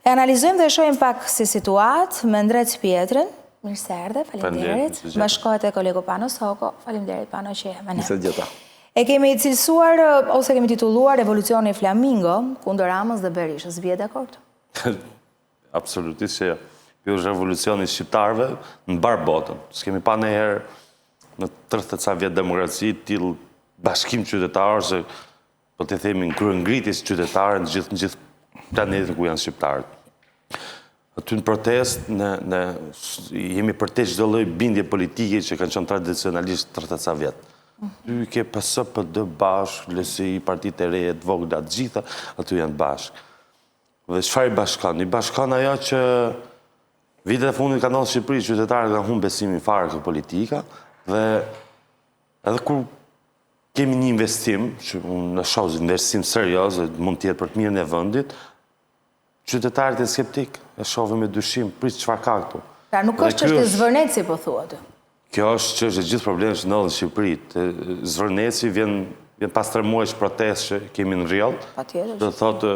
E analizojmë dhe shohim pak si situatë me Ndrec Pjetrën. Mirë se erdhe, faleminderit. Bashkohet e kolegu Pano Soko. Faleminderit Pano që je me ne. Mirë gjeta. E kemi cilësuar ose kemi titulluar Revolucioni Flamingo kundër Ramës dhe Berishës. Vje dakord? Absolutisht që kjo është revolucioni shqiptarëve në barë botën. S'kemi pa ndonjëherë në 30 ca vjet demokraci tillë bashkim qytetarë që po të themi në kryengritjes qytetare në gjithë planetin ku janë shqiptarët. Aty në protest ne jemi për te çdo lloj bindje politike që kanë qenë tradicionalisht 30 ca vjet. Ty ke PSD bashkë, LSI, partitë e reja të vogla, të gjitha aty janë bashkë. Dhe çfarë i bashkon? I bashkon ajo që vitet e fundit ka ndodhur në Shqipëri, qytetarët kanë humbur besimin fare në politika dhe edhe kur kemi një investim, që unë shoh investim serioz, mund të jetë për të mirën e vendit, qytetarët e skeptik, e shohin me dyshim, prit çfarë ka këtu. Pra nuk është çështje zvërneci, po thua ty. Kjo është çështje gjithë problemet që ndodhin në Shqipëri. Zvërneci vjen pas 3 muajsh protestë që kemi në rrjell. Patjetër. Do thotë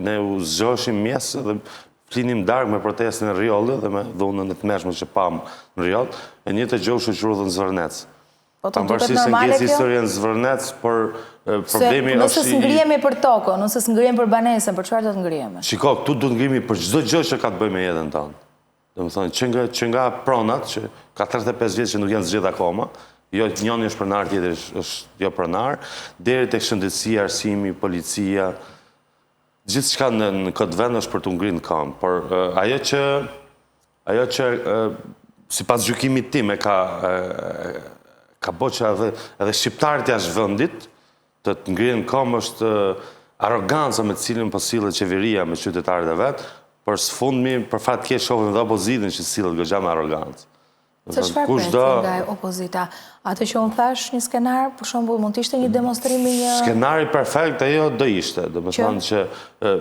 ne u zgjoheshim mjes dhe flinim darkë me protestën e rrjellit dhe me dhunën e tmerrshme që pam në rrjell, e njëjtë gjë u shoqëruar në Zvërnec. Pavarësisht se ngjesh historinë Zvërnec, por problemi është... Nëse s'ngrihemi për tokën, nëse s'ngrihemi për banesën, për çfarë do të ngrihemi? Shiko, këtu do të ngrihemi për çdo gjë që ka të bëjë me jetën tonë. Domethënë që nga pronat, që ka 35 vjet që nuk janë zgjedhur akoma, jo njëri është pronar, tjetri është jo pronar, deri tek shëndetësia, arsimi, policia, gjithçka në këtë vend është për të ngritur në këmbë, por ajo që sipas gjykimit tim e ka boqa edhe shqiptarët jashtë vendit, të ngrihen në këmbë është arroganca me të cilën po sillet qeveria me qytetarët e vet, por sfundmi për fat keq shohim edhe opozitën që sillet goxha me arrogancë. Se çfarë pret nga opozita? Atë që unë thash një skenar, për shembull, mund të ishte një demonstrim i një... Skenari perfekt ajo do ishte, domethënë që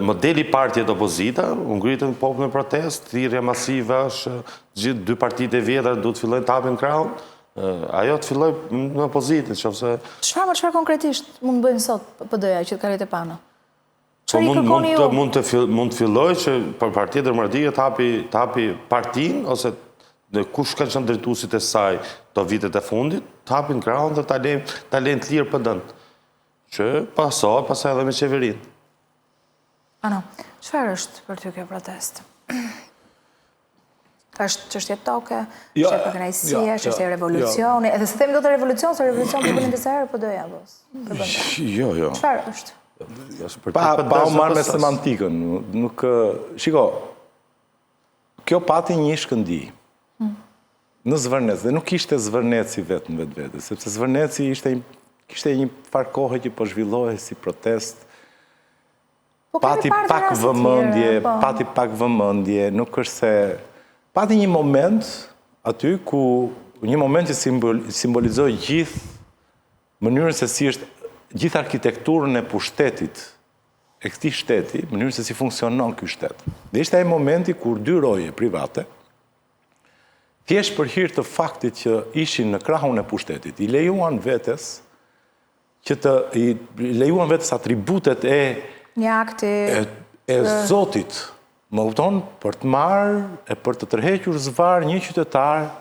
modeli partijet opozita, u ngritën popull në protestë, thirrje masive është, gjithë dy partitë e vjetra duhet të fillojnë të hapin krahun. Ajo të filloj në opozitë, nëse... Çfarë konkretisht mund të bëjnë sot PD-ja që të kalojë te Pano? Mund të filloj që për partitë demokratike të hapi partinë ose kush kanë qenë drejtuesit e saj këto vitet e fundit, të hapin krahun dhe ta lejnë të lirë PD-n. Që pastaj edhe me qeverinë. Ano, çfarë është për ty kjo protestë? Është çështje toke, çështje përgjegjësie, çështje revolucioni, edhe se themi do të revolucion, se revolucion po bënin disa herë po doja bos. Jo. Çfarë është? Pa u marrë me semantikën, nuk shiko. Kjo pati një shkëndi në Zvërnec, dhe nuk ishte Zvërneci vetë në vetvete, sepse Zvërneci kishte një farë kohë që po zhvillohej si protest. Pati pak vëmendje, nuk është se pati një moment aty ku një moment që simbolizoi gjithë mënyrën se si është gjithë arkitekturën e pushtetit e këtij shteti, mënyrën se si funksionon ky shtet. Dhe ishte ai momenti kur dy roje private, thjesht për hir të faktit që ishin në krahun e pushtetit, i lejuan vetes atributet e një akti e Zotit, më kupton, për të marrë e për të tërhequr zvar një qytetar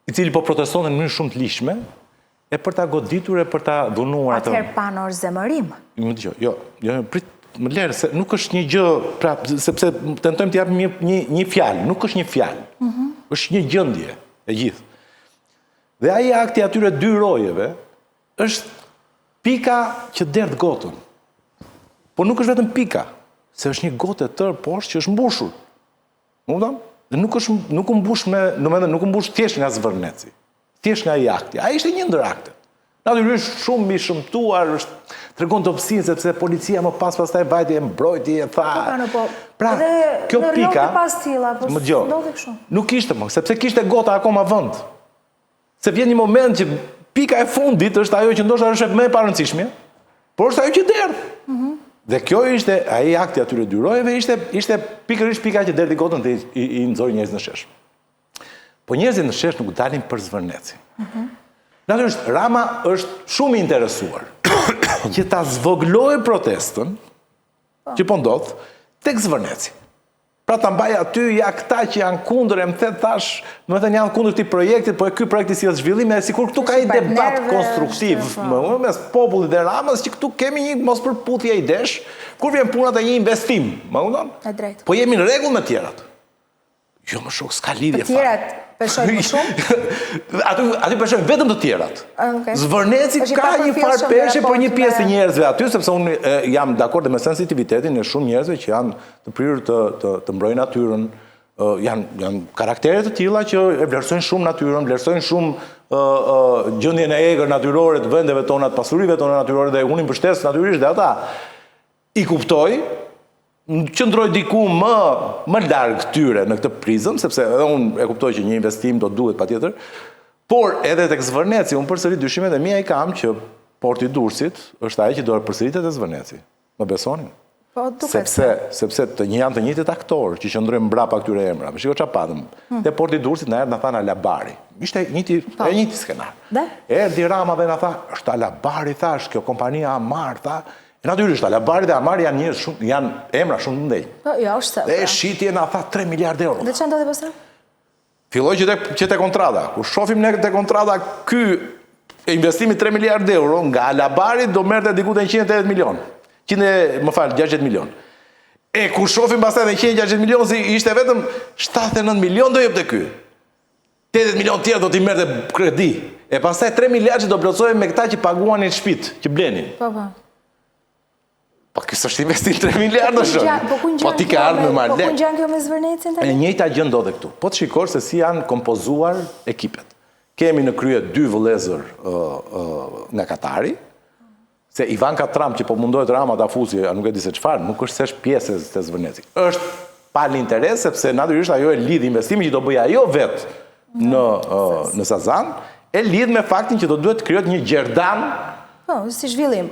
i cili po protestonte në mënyrë shumë të lishme, e për ta goditur e për ta dhunuar atë. Atëherë Pano është zemërim? Jo, prit, më lërë, se nuk është një gjë, pra, sepse tentojmë të japim një fjalë, nuk është një fjalë, është një gjendje e gjithë. Dhe ai akti atyre dy rojeve është pika që derdh gotën. Por nuk është vetëm pika, se është një gotë e tërë poshtë që është mbushur. Dhe nuk u mbush nuk u mbush thjesht nga Zvërneci, thjesht nga ai akti. Ai ishte një ndër akte. Natyrisht shumë mbi shëmtuar, tregon topsinë sepse policia më pastaj vajti e mbrojti e tha. Pra, kjo pika, më dëgjoj, nuk ishte më, sepse kishte gota akoma vend. Se vjen një moment që pika e fundit është ajo që ndoshta është më e parëndësishme, por është ajo që derdh. Dhe kjo ishte, ai akti atyre dy rojeve ishte pikërisht pika që derdhi gotën dhe i nxori njerëzit në shesh. Po njerëzit në shesh nuk dalin për Zvërneci. Natyrisht, Rama është shumë i interesuar që ta zvoglojë protestën që po ndodh tek Zvërneci. Pra ta mbaj aty ja këta që janë kundër, më the thash, do të thënë janë kundër këtij projekti, po ky projekti si zhvillim, sikur këtu ka një debat konstruktiv mes popullit dhe Ramës, që këtu kemi një mospërputhje idesh, kur vjen puna te një investim, më kupton? Po jemi në rregull me tjerat. Jo më shok, s'ka lidhje fare. Tjerat peshojnë më shumë? Aty peshojnë vetëm të tjerat. Zvërneci ka një farë peshe për një pjesë të njerëzve aty, sepse unë jam dakord me sensitivitetin e shumë njerëzve që janë të prirur të mbrojnë natyrën, janë karaktere të tilla që e vlerësojnë shumë natyrën, vlerësojnë shumë gjendjen e egër natyrore të vendeve tona, të pasurive tona natyrore, dhe unë i mbështes natyrisht dhe ata. I kuptoj, qëndroj diku më larg këtyre në këtë prizëm, sepse edhe unë e kuptoj që një investim do duhet patjetër, por edhe tek Zvërneci, unë përsëri dyshimet e mia i kam që porti i Durrësit është ai që do të përsëritet te Zvërneci. Më besoni? Po, duket. Sepse janë të njëjtit aktorë që qëndrojnë mbrapa këtyre emrave. Shiko çfarë patëm. Te porti i Durrësit na erdhi na thanë Alabari. Ishte njëjti skenar. Erdhi Rama dhe na tha, është Alabari, thash, kjo kompania Amar, tha. Natyrisht, Alabari dhe Amar janë emra shumë të ndëj. Po, jo, është. Dhe shitje na tha 3 miliardë euro. Dhe çfarë ndodhi pastaj? Filloi që te kontrata. Kur shohim ne te kontrata, ky investimi 3 miliardë euro nga Alabari do merrte diku te 180 milion. 60 milion. E kur shohim pastaj te 160 milion, ishte vetëm 79 milion do jepte ky. 80 milion tjerë do t'i merrte kredi. E pastaj 3 miliardë që do plotësohen me këta që paguanin shtëpitë, që blenin. Po. Po kësë është investim 3 miliardë shumë. Po ti ka ardhur me marrë lek. Po ku ngjan kjo me Zvërnecin tani? E njëjta gjë ndodhe këtu. Po të shikosh se si janë kompozuar ekipet. Kemi në krye 2 vëllezër nga Katari, se Ivanka Trump që po mundohet Rama ta fusi, nuk e di se çfarë, nuk është sesh pjesë të Zvërneci. Është pa interes sepse natyrisht ajo e lidh investimin që do bëj ajo vet në Sazan, e lidh me faktin që do duhet krijohet një gjerdan. Po, si zhvillim.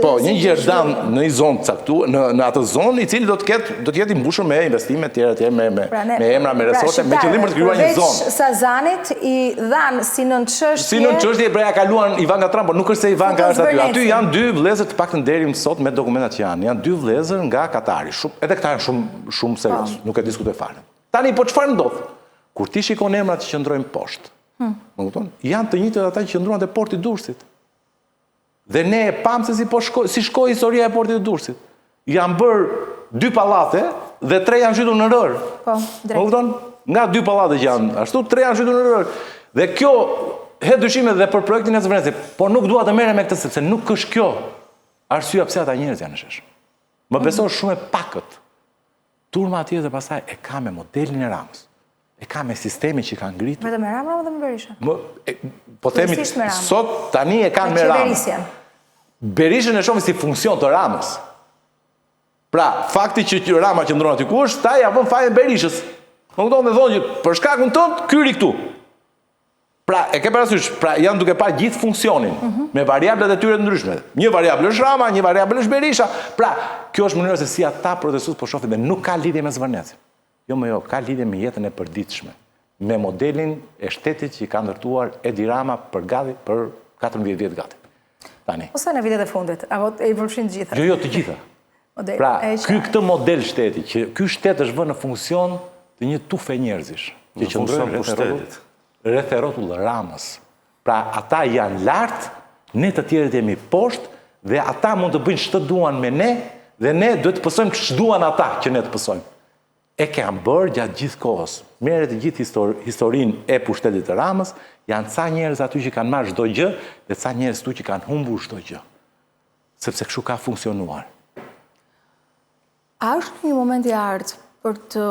Po, një gjerdan në një zonë caktuar, në atë zonë, i cili do të jetë i mbushur me investime tjera, me emra, me resorte, me qëllim për të krijuar një zonë. Veç Sazanit i dhanë si nën çështje. Si nën çështje pra ja kaluan Ivanka Trump, por nuk është se Ivanka është aty. Aty janë 2 vëllezër, të paktën deri më sot me dokumentat që janë. Janë 2 vëllezër nga Katari. Edhe këta janë shumë serioz, nuk e diskutoj fare. Tani po çfarë ndodh? Kur ti shikon emrat që qëndrojnë poshtë, më kupton? Janë të njëjtat ata që qëndruan te porti i Durrësit. Dhe ne e pam se si shkoi historia e portit të Durrësit. Janë bërë 2 pallate dhe 3 janë zhytur në rër. Po, drejt. Nga 2 pallate që janë ashtu, 3 janë zhytur në rër. Dhe kjo hedh dyshime dhe për projektin e Zvërnecit, por nuk dua të merrem me këtë sepse nuk është kjo arsyeja pse ata njerëz janë në shesh. Më beson shumë e pakët. Turma atje dhe pastaj e ka me modelin e Ramës. E ka me sistemin që ka ngritur. Vetëm me Rama dhe me Berisha? Po themi, sot tani e kanë me Rama. Berishën e shohim si funksion të Ramës. Pra, fakti që Rama qëndron aty ku është, ta ja vën fajin Berishës. Më kupton dhe thonë që për shkakun tënd, ky ri këtu. Pra, e ke parasysh, pra janë duke parë gjithë funksionin, me variablet e tyre të ndryshme. Një variabl është Rama, një variabl është Berisha. Pra, kjo është mënyra se si ata protestues po shohin dhe nuk ka lidhje me Zvërnecin. Jo, ka lidhje me jetën e përditshme, me modelin e shtetit që ka ndërtuar Edi Rama për 14 vjet gati. Tani. Ose në vitet e fundit, apo e përfshin të gjitha? Jo, të gjitha. Pra, këtë model shteti, që ky shtet është vënë në funksion të një tufe njerëzish, që qëndrojnë rreth rrotull Ramës. Pra, ata janë lart, ne të tjerët jemi poshtë, dhe ata mund të bëjnë ç'të duan me ne, dhe ne duhet të pësojmë ç'duan ata që ne të pësojmë. E kanë bërë gjatë gjithë kohës. Merret gjithë historinë e pushtetit të Ramës, janë ca njerëz aty që kanë marrë çdo gjë dhe ca njerëz këtu që kanë humbur çdo gjë. Sepse kështu ka funksionuar. A është një moment i ardhur për të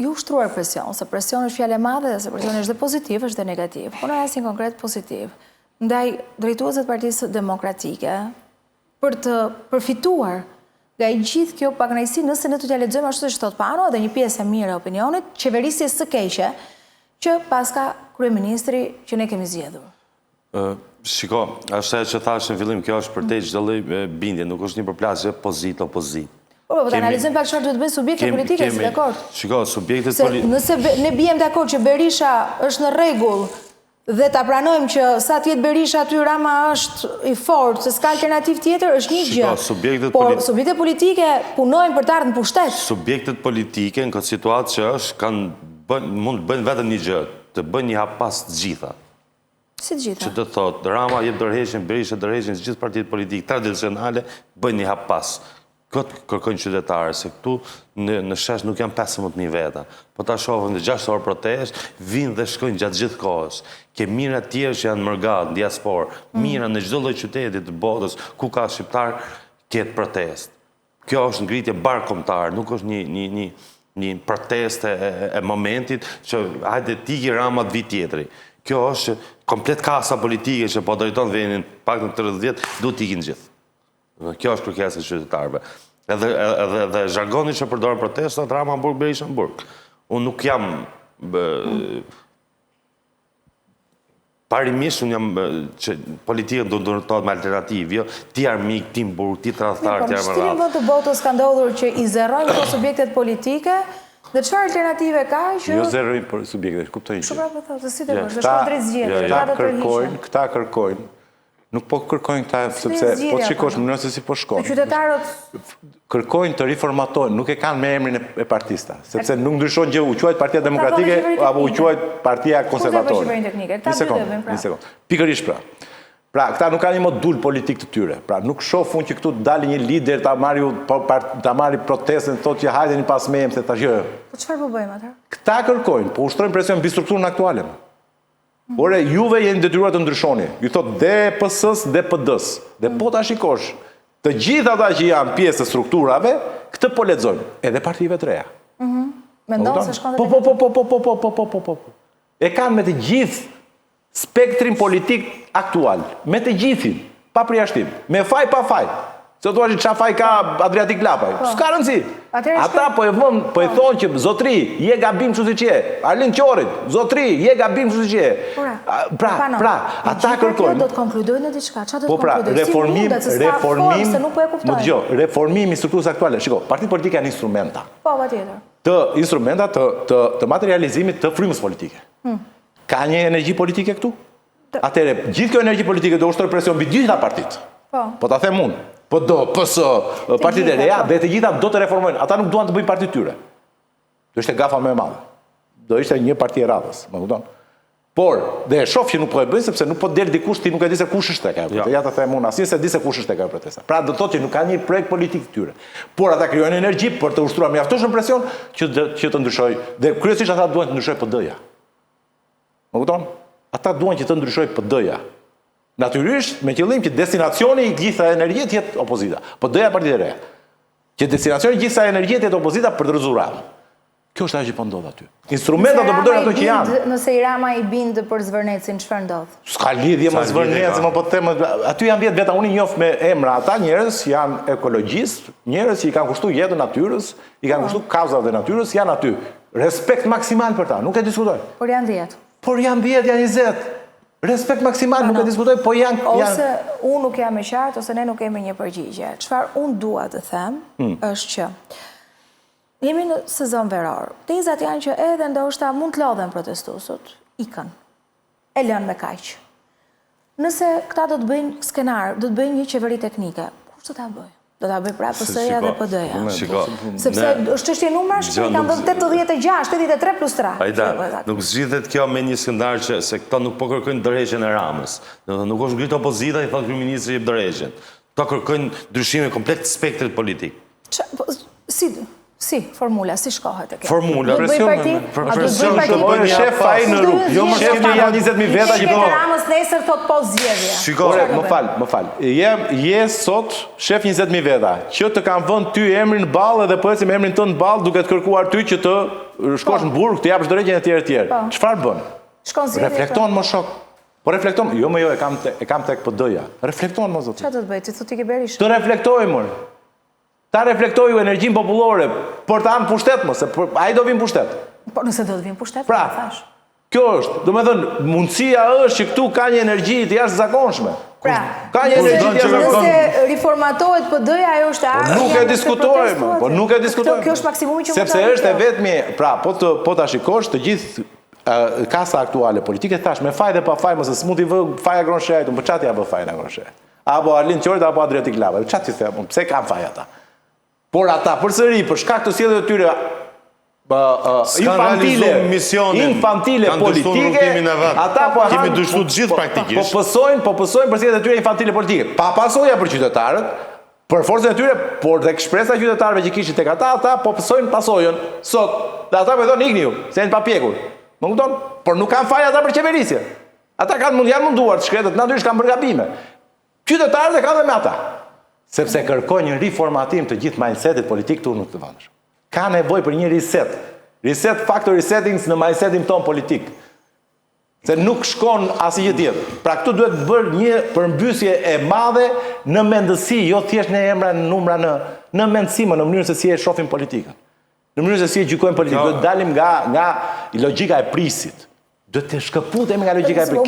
ju ushtruar presion, se presion është fjalë e madhe dhe se presion është dhe pozitiv, është dhe negativ, por në rastin konkret pozitiv, ndaj drejtuesve të Partisë Demokratike për të përfituar nga i gjithë kjo pakënaqësi, nëse ne do t'ja lexojmë ashtu siç thot Pano, dhe një pjesë e mirë e opinionit, qeverisjes së keqe, që paska kryeministri që ne kemi zgjedhur. Shiko, është ajo që thash në fillim, kjo është për te çdo lloj bindje, nuk është një përplasje opozit. Po të analizojmë pak çfarë duhet bëjnë subjektet politike, si dakord? Shiko, subjektet politike. Nëse ne bijem dakord që Berisha është në rregull dhe ta pranojmë që sa t'jetë Berisha aty Rama është i fortë, se s'ka alternativ tjetër, është një gjë. Por subjektet politike punojnë për të ardhur në pushtet. Subjektet politike në këtë situatë që është mund të bëjnë vetëm një gjë, të bëjnë një hap pas të gjitha. Si të gjitha? Që të thotë, Rama jep dorëheqjen, Berisha dorëheqjen, gjithë partitë politike tradicionale bëjnë një hap pas. Këtë kërkojnë qytetarë, se këtu në shesh nuk janë 15.000 veta. Po ta shohën dhe 6 orë protest, vinë dhe shkojnë gjatë gjithë kohës. Ke mira tjerë që janë mërgat, në diasporë, mira në çdo lloj qytetit të botës, ku ka shqiptar, ketë protest. Kjo është ngritje barkombëtare, nuk është një protest e momentit që hajde tiki Rama të vit tjetri. Kjo është komplet kasa politike që po drejton vendin pak në 30 vjet, duhet t'ikin gjithë. Kjo është kërkesa e qytetarëve. Edhe zhargoni që përdoren protestat, Rama Hamburg, Berisha Hamburg. Unë nuk jam parimisht, unë jam që politikën do të ndërtohet me alternativë, jo ti armik, ti mburg, ti tradhtar, ti armërat. Në shtimin vend të botës ka ndodhur që i zerrojnë këto subjektet politike, dhe çfarë alternative ka që jo zerrojnë subjektet, kuptojnë. Çfarë po thotë, si të bësh, është drejt zgjedhje, këta kërkojnë. Nuk po kërkojnë këta, sepse po të shikosh më nëse si po shkojnë. Qytetarët kërkojnë të riformatojnë, nuk e kanë me emrin e partista, sepse nuk ndryshon gjë, u quajt Partia Demokratike apo u quajt Partia Konservatore. Një sekond. Pikërisht pra. Pra, këta nuk kanë një modul politik të tyre. Pra, nuk shofun që këtu dali një lider ta marri protestën, thotë që hajde një pas me se ta gjë. Po çfarë po bëjmë atë? Këta kërkojnë, po ushtrojnë presion mbi strukturën aktuale. Ore, juve jeni detyruar të ndryshoni. Ju thot dhe PS-s dhe PD-s. Dhe po ta shikosh, të gjithë ata që janë pjesë të strukturave, këtë po lexojnë, edhe partive të reja. Mendon se shkon të Po. E kanë me të gjithë spektrin politik aktual, me të gjithin, pa përjashtim, me faj pa faj. Se thua që qa faj ka Adriatik Lapaj. S'ka rëndësi. Ata po e thonë që zotri, je gabim që si që je. Arlin Qorit, zotri, je gabim që si që je. Pra, ata kërkojnë. Do të konkludojnë në diçka. Qa do të konkludojnë? Reformimi strukturës aktuale. Shiko, partitë politike janë instrumenta. Po, patjetër. Instrumenta të materializimit të frymës politike. Ka një energji politike këtu? Atere, gjithë kjo energji politike do ushtrojë presion mbi gjitha partitë. Po ta them unë. Po do, partitë e reja dhe të gjitha do të reformojnë. Ata nuk duan të bëjnë partitë tyre. Do ishte gafa më e madhe. Do ishte një parti e radhës, më kupton? Por, dhe e shoh që nuk po e bëjnë sepse nuk po del dikush ti nuk e di se kush është tek ajo. Ja ta them unë, asnjë se di se kush është tek ajo protesta. Pra do thotë që nuk ka një projekt politik të tyre. Por ata krijojnë energji për të ushtruar mjaftueshëm presion që të ndryshojë. Dhe kryesisht ata duan të ndryshojë PD-ja. Më kupton? Ata duan që të ndryshojë PD-ja. Natyrisht, me qëllim që destinacioni i gjitha energjit jetë opozita. Po doja partitë e reja. Që destinacioni i gjitha energjit jetë opozita për të rrezuar. Kjo është ajo që po ndodh aty. Instrumentat do përdorën ato që janë. Nëse Rama i bindë për Zvërnecin, çfarë ndodh? S'ka lidhje me Zvërnecin, më po të them, aty janë vjet veta, unë i njoh me emra ata njerëz janë ekologjistë, njerëz që i kanë kushtuar jetën natyrës, i kanë kushtuar kauzat e natyrës, janë aty. Respekt maksimal për ta, nuk e diskutoj. Por janë 10. Por janë 10, janë 20. Respekt maksimal, nuk e diskutoj, po janë... Ose unë nuk jam e qartë, ose ne nuk kemi një përgjigje. Çfarë unë dua të them, është që jemi në sezon veror. Tezat janë që edhe ndoshta mund të lodhen protestuesut, ikën, e lënë me kaq. Nëse këta do të bëjnë skenar, do të bëjnë një qeveri teknike, kush do ta bëjë? Do ta bëj prapë PS-ja dhe PD-ja. Sepse është çështje numrash, i kanë dhënë 86, 83 plus 3. Ajda, nuk zgjidhet kjo me një skandal që se këta nuk po kërkojnë dorëheqjen e Ramës. Nuk është ngrit opozita i thotë kryeministri jep dorëheqjen. Këta kërkojnë ndryshime komplet të spektrit politik. Si, formula, si shkohet e kjo? Formula, presion të bëjnë shef faj në rrugë. Jo më shef që janë 20.000 veta që po... Ramës nesër thot po zgjedhje. Shikore, më fal. Je sot shef 20.000 veta, që të kanë vënë ty emrin në ballë dhe po ecim emrin tënd në ballë duke të kërkuar ty që të shkosh në burg, të japësh dorëheqjen e tjerë. Çfarë bën? Reflekton më shok. Po reflekton, jo më jo e kam tek PD-ja. Reflekton më zot. Çfarë do të bëj? Ti thotë ke Berisha. Të reflektoj më. Ta reflektoj energjinë popullore për të anë pushtet më, se ai do vinë pushtet. Po nëse do të vinë pushtet, pra, thash. Kjo është, do me thënë, mundësia është që këtu ka një energji të jashtëzakonshme. Pra, ka një energji të jashtëzakonshme. Nëse reformatohet PD-ja, ajo është nuk e diskutojmë, po nuk e diskutojmë. Kjo është maksimumi që mund të sepse është e vetmi, pra, po ta shikosh të gjithë kasa aktuale politike, thash, me faj dhe pa faj, mëse s'mundi vë faja Gronsheajt, për qatë ja vë fajna Gronsheajt? Apo Arlind Qorit, apo Adriatik Lava, qatë që thëmë, pse kam faj ata? Por ata, përsëri, për shkak të sjelljes të tyre infantile politike, ata po kemi dështuar të gjithë praktikisht. Po pësojnë për sjelljet e tyre infantile politike, pa pasoja për qytetarët, për forcën e tyre, por dhe shpresa e qytetarëve që kishin tek ata po pësojnë pasojën sot. Dhe ata po thonë ikni ju, se janë papjekur. Më kupton? Por nuk kanë faj ata për qeverisje. Ata janë munduar të shkretët, natyrisht kanë bërë gabime. Qytetarët e kanë dhe me ata. Sepse kërkojnë një riformatim të gjithë mindsetit politik të nuk të vendësh. Ka nevojë për një reset. Reset factory settings në mindsetin ton politik. Se nuk shkon asnjë tjetër. Pra këtu duhet bërë një përmbysje e madhe në mendësi, jo thjesht në emra, në numra, në mendësime, në mënyrën se si e shohim politikën. Në mënyrën se si e gjykojmë politikën. Duhet dalim nga logjika e prisit. Duhet të shkëputemi nga logjika e prisit.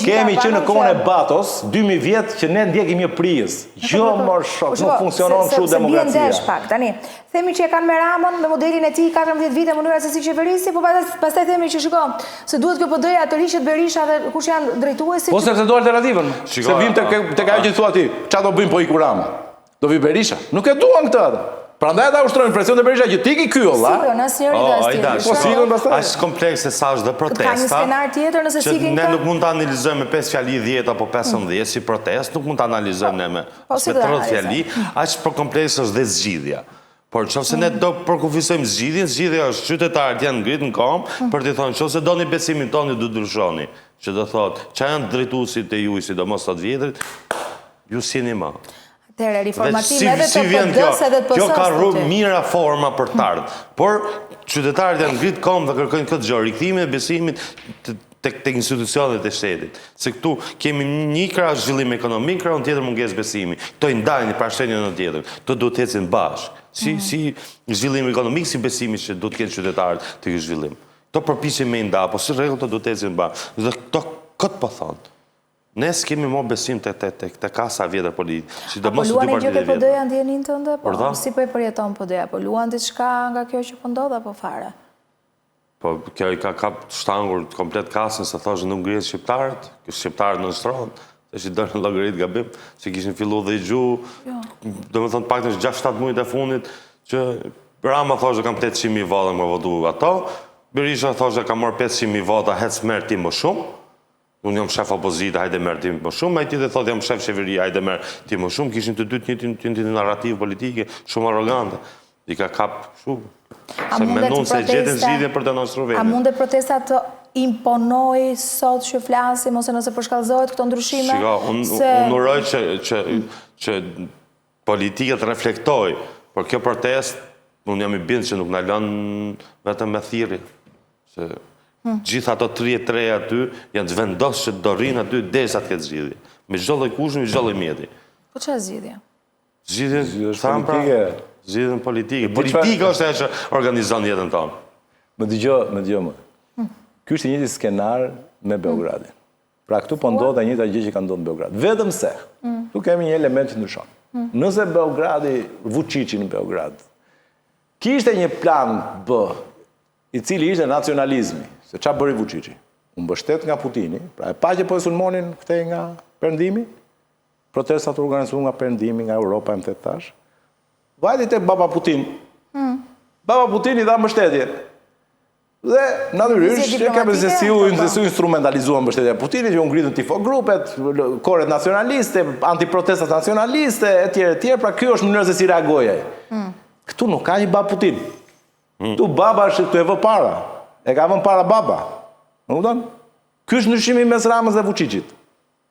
Kemi që në kohën e Batos, 2000 vjet që ne ndjekim një prijës. Jo mor shok, nuk funksionon kështu demokracia. Tani, themi që e kanë me Ramon, me modelin e tij 14 vite mënyra se si qeverisi, po pastaj themi që shikon, se duhet kjo PD-ja të riqet Berisha dhe kush janë drejtuesit. Po sepse do alternativën. Se vim tek ajo që thua ti, çfarë do bëjmë po iku Rama? Do vi Berisha? Nuk e duan këtë atë. Prandaj ata ushtrojnë presion të Berisha që ti ki ky olla. Aq komplekse sa është dhe protesta. Ka një skenar tjetër nëse si Ne nuk mund të analizojmë me 5 fjali 10 apo 15 si protest, nuk mund të analizojmë ne me 30 fjali, aq për komplekse është dhe zgjidhja. Por nëse ne do përkufizojmë zgjidhjen, zgjidhja është qytetarët janë ngrit në kom për të thonë nëse doni besimin toni do ndryshoni, që do thotë çfarë janë drejtuesit e juaj sidomos sot vjetrit, ju sjeni më. Atëherë reformatimi edhe të PD-s edhe të PS-s. Kjo ka rrugë mira forma për të ardhur. Por qytetarët janë ngrit kom dhe kërkojnë këtë gjë, rikthimin e besimit tek institucionet e shtetit. Se këtu kemi një krah zhvillim ekonomik, krahun tjetër mungesë besimi. Këto i ndajnë pra shtrenjën në tjetër. Këto duhet të ecin bashkë. Si zhvillim ekonomik, si besimi që duhet të kenë qytetarët të ky zhvillim. Këto përpiqen me nda, po si rregull të duhet të ecin bashkë. Dhe këto këtë po thonë. Ne s'kemi më besim të kasa vjetër politike. Apo luan e gjë ke PD-ja ndjenin tënde? Po si po e përjeton PD-ja? Po luan diçka nga kjo që po ndodh apo fare? Po kjo i ka kap shtangur komplet kasën se thoshë nuk ngrihet shqiptarët, që shqiptarët nënshtrohen, se që dërnë llogarit gabim, që kishin filluar dhe i gjuhë, domethënë paktën 6-7 muajt e fundit që Rama thoshë kam 800.000 vota më votu ato, Berisha thoshë kam marr 500.000 vota, hec merr ti më shumë. Unë jam shef opozita, hajde merr ti më shumë, ai ti dhe thotë jam shef qeveria, hajde merr ti më shumë, kishin të dytë një narrativë politike shumë arrogante. I ka kap shumë. Se mendon se gjetën zgjidhje për të demonstruar. A mundet protesta të imponoj sot që flasim ose nëse përshkallëzohet këto ndryshime? Shiko, unë uroj që politikët reflektoj, por kjo protest, unë jam i bindë që nuk na lën vetëm me thirrje. Se gjithë ato 33 aty janë të vendosur që do rrinë aty derisa të ketë zgjidhje. Me çdo lloj kushti, me çdo lloj mjeti. Po çfarë zgjidhje? Zgjidhje politike. Zgjidhjen politike. Politika është ajo që organizon jetën tonë. Më dëgjoj më. Ky është një njëjti skenar me Beogradin. Pra këtu po ndodh e njëjta gjë që ka ndodhur në Beograd. Vetëm se tu kemi një element që ndryshon. Nëse Beogradi, Vučići në Beograd, kishte një plan B, i cili ishte nacionalizmi. Se qa bëri Vučići? Unë mbështet nga Putini, pra e pa që po e sulmonin këtej nga Perëndimi, protestat organizuar nga Perëndimi, nga Europa, më thetë tash, vajti tek Baba Putin. Baba Putin i dha mbështetje. Dhe natyrisht e kemi se si u instrumentalizuan mbështetja e Putinit, që u ngritën tifo grupet, koret nacionaliste, antiprotestat nacionaliste, etj. Pra kjo është mënyra se si reagoi ai. Këtu nuk ka një Baba Putin. Këtu Baba është këtu e vë para. E ka vënë para Baba. Më kupton? Ky është ndryshimi mes Ramës dhe Vučićit.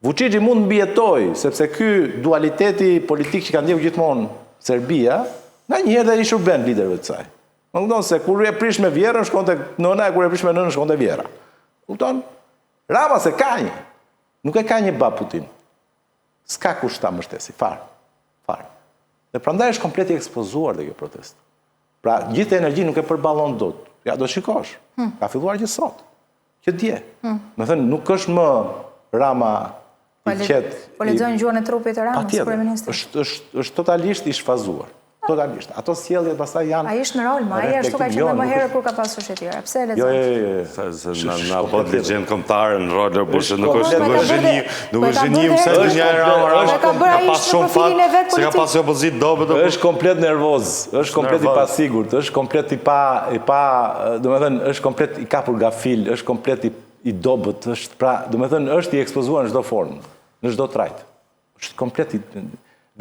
Vučići mund mbijetoj, sepse ky dualiteti politik që ka ndjekur gjithmonë Serbia, nganjëherë dhe i shërben liderëve të saj. Më kupton se kur e prish me vjerën shkonte nëna, e kur e prish me nënën shkonte vjera. Kupton? Rama se ka një. Nuk e ka një Baba Putin. S'ka kush ta mbështesi, fare. Dhe prandaj është komplet i ekspozuar dhe kjo protestë. Pra, gjithë energji nuk e përballon dot. Ja, do shikosh. Ka filluar që sot. Që dje. Më thënë, nuk është më Rama i qetë... Po lexojnë gjuhën e trupit të Ramës, kryeministri. është totalisht i shfazuar. Totalisht. Ato sjelljet pastaj janë... A ishtë në rol, ma ai ashtu ka qenë dhe më herë kur ka pasur shqetira. Pse e lexon? Jo. Na bot legend kombëtare në roller, por se nuk është gënjim se një Rama ka pas shumë fat, se ka pas opozit dobët. Është komplet nervoz, është komplet i pasigurt, është komplet i pa, domethënë është komplet i kapur gafil, është komplet i dobët, është pra, domethënë është i ekspozuar në çdo formë, në çdo trajt. Është komplet i...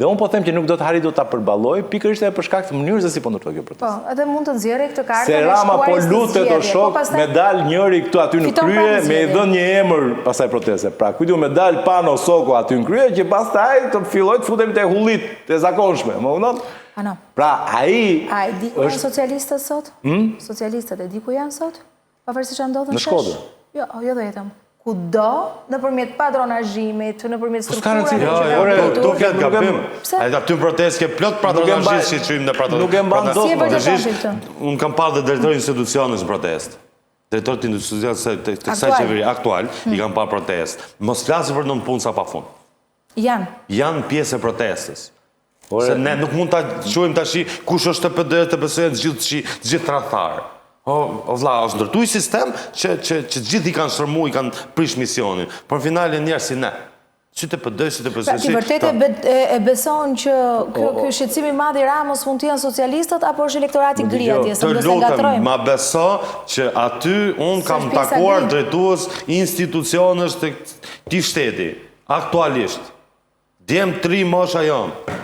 Dhe unë po them që nuk do të harri do ta përballoj, pikërisht edhe për shkak të mënyrës se si po ndërtoi kjo protestë. Po, edhe mund të nxjerrë këtë kartë. Se Rama po lutet o shok, me dal njëri këtu aty në krye, me i dhënë një emër pasaj proteste. Pra, kujtu me dal Pano Soko aty në krye, që pastaj të filloj të futemi te hullit, te zakonshme, më kupton? Ano. Pra, ai A e di ku janë socialistët sot? Socialistët e di ku janë sot? Pavarësisht çfarë ndodh në Shkodër. Jo, jo do jetëm. Kudo, nëpërmjet patronazhimit, nëpërmjet strukturave. Do flet gabim. Ai aty në protestë ke plot patronazhist që çojmë në protestë. Nuk e mban dot. Un kam parë dhe drejtori i institucionit në protestë. Drejtori i institucionit të kësaj qeveri aktual i kanë parë protestë. Mos flasim për nënpunësa pafund. Janë pjesë e protestës. Se ne nuk mund ta quajmë tash kush është TPD, TPS, të gjithë tradhtar. O vlla, është ndërtu i sistem që gjithë i kanë shërmu, i kanë prish misionin. Por në finale njerë si ne. Si të pëdëj, si të pësësi. Ti vërtet e beson që kjo shqetësimi madh i Ramos mund të janë socialistët, apo është elektorati gri atje? Të lutem, ma beso që aty unë kam takuar drejtues institucionës të këtij shteti, aktualisht. Djem 3 mosha jonë.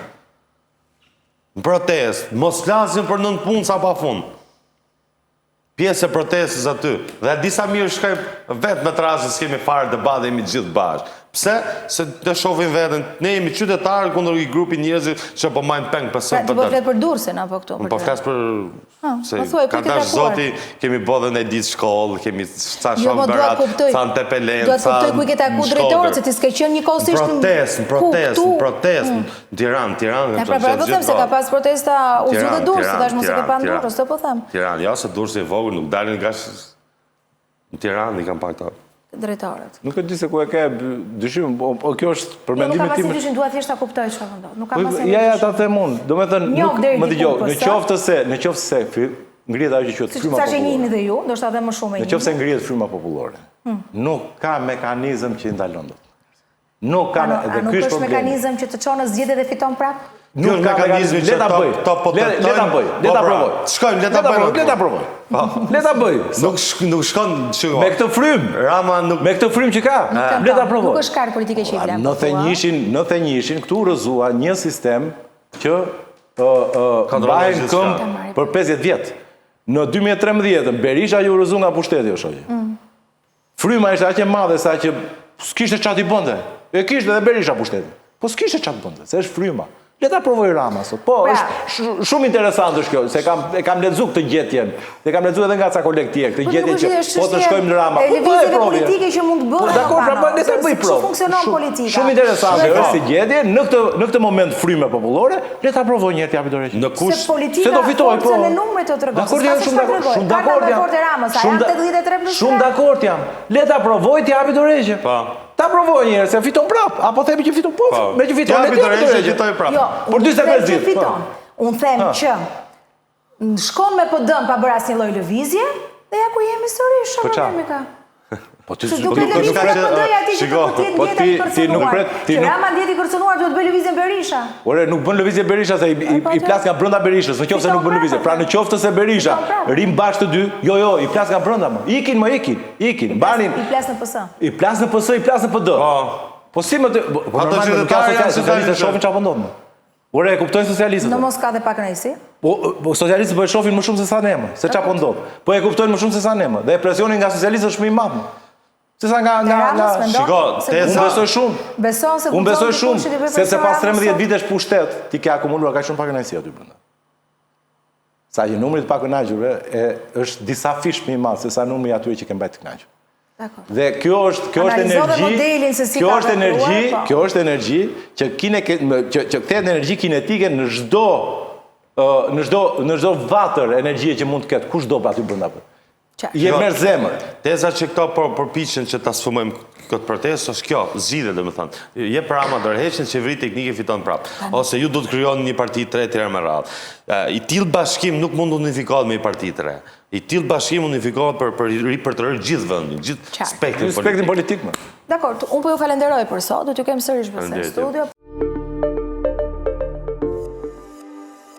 Në protest, mos flasim për nënpunësa pafund. Pjesë e protestës aty. Dhe disa mirë shkojmë vetë me trasë, s'kemi farë debat dhe jemi gjithë bashkë. Pse? Se të shohin vetën, ne jemi qytetarë kundër i grupi njerëzit që po majnë peng pësën për të. Pra ti po flet për Durrësin apo këto? Po flas për... Ka tash zoti, kemi bodhe në ditë shkollë, kemi ca shokë berat, ca në Tepelen, duhet kuptoj ku i ke taku drejtorët, se ti s'ke qenë një kohësisht protest, në Tiranë. Pra po them se ka pas protesta u zgjidhë dhe Durrësi, tash mos e ke pa në Durrës, të po them. Tiranë, ja se Durrësi e vogël nuk dalin nga në Tiranë, i kam pak ta. Drejtorët. Nuk e di se ku e ke dyshim, po kjo është për mendimin tim. Nuk ka pasi dyshim, dua thjesht ta kuptoj çfarë ndodh. Nuk ka pasi. Ja, ta them unë. Domethënë, më dëgjoj, në qoftë se ngrihet ajo që quhet fryma popullore. Sa që njihni dhe ju, ndoshta edhe më shumë e njihni. Në qoftë se ngrihet fryma popullore. Nuk ka mekanizëm që i ndalon dot. Nuk ka, edhe ky është problemi. Mekanizëm që të çon në zgjedhje dhe fiton prap? Nuk ka mekanizmi që ta bëj. Le ta bëj. Le ta provoj. Shkojmë, le ta bëjmë. Le ta provoj. Le ta bëj. Nuk shkon çuo. Me këtë frymë, Rama nuk me këtë frymë që ka. Le ta provoj. Nuk është kartë politike që i vlen. 91-in këtu rrëzua një sistem që mbajnë këmbë për 50 vjet. Në 2013 Berisha ju rrëzu nga pushteti, o shoqë. Fryma ishte aq e madhe sa që s'kishte çfarë të bënte. E kishte edhe Berisha pushtetin. Po s'kishte çfarë të bënte, se është fryma. Le ta provoj Rama sot. Po, është shumë interesante është kjo, se kam lexuar këtë gjetjen. Dhe kam lexuar edhe nga ca kolegë tjerë, këtë gjetje që po të shkojmë në Rama. Po lëvizje politike që mund të bëhen. Dakor, pra le ta bëj provë. Si funksionon politika? Shumë interesante është si gjetje, në këtë moment fryme popullore, le ta provoj një herë t'japi dorë. Në kush se politika do fitoj, po. Në numrit të tregon. Shumë dakord jam. Shumë dakord jam. Le ta provoj t'japi dorë. Po. Ta provoj një herë se fiton prap, apo themi që fiton po, me që fiton ne fitoj prap. Jo, por 45 ditë fiton. Unë them që shkon me PD pa bërë asnjë lloj lëvizje, dhe ja ku jemi sërish, po çfarë ka? Po ti nuk Rama ndjeti kërcënuar duhet bëj lëvizjen Berisha. Ore, nuk bën lëvizje Berisha se i plas nga brenda Berishës, në qoftë se nuk bën lëvizje. Pra në qoftë se Berisha rim bashkë të dy, jo, i plas nga brenda më. Ikin, mbanin. I plas në PS. I plas në PS, i plas në PD. Po si më ato qytetarë janë socialistë shohin çfarë ndodh më. Ore, e kuptojnë socialistët. Në mos ka dhe pak kënaqësi. Po socialistët po e shohin më shumë se sa ne më, se çfarë po ndodh. Po e kuptojnë më shumë se sa ne më. Dhe presioni nga socialistët është më i madh. Se sa nga shiko, unë besoj shumë. Unë besoj shumë, sepse pas 13 vitesh pushtet, ti ke akumuluar kaq shumë pakënaqësi aty brenda. Sa që numri i pakënaqurve është disa fish më i madh se sa numri atyre që ke mbajtur të kënaqur. Dhe kjo është energji që kthehet në energji kinetike në çdo vatër energjie që mund të ketë kushdo aty brenda. Je merë zemër. Teza që këto përpiqen që ta sfumojmë këtë protestë është kjo, zgjidhje domethënë. Je Rama dorëheqjen, qeveri teknike fiton prapë. Ose ju do të krijoni një parti të re herë me radhë. I tillë bashkim nuk mund të unifikohet me një parti të re. I tillë bashkim unifikohet për të rërë gjithë vendin, gjithë spektrin politik. Dakor, unë po ju falenderoj për sot, do t'ju kem sërish në studio.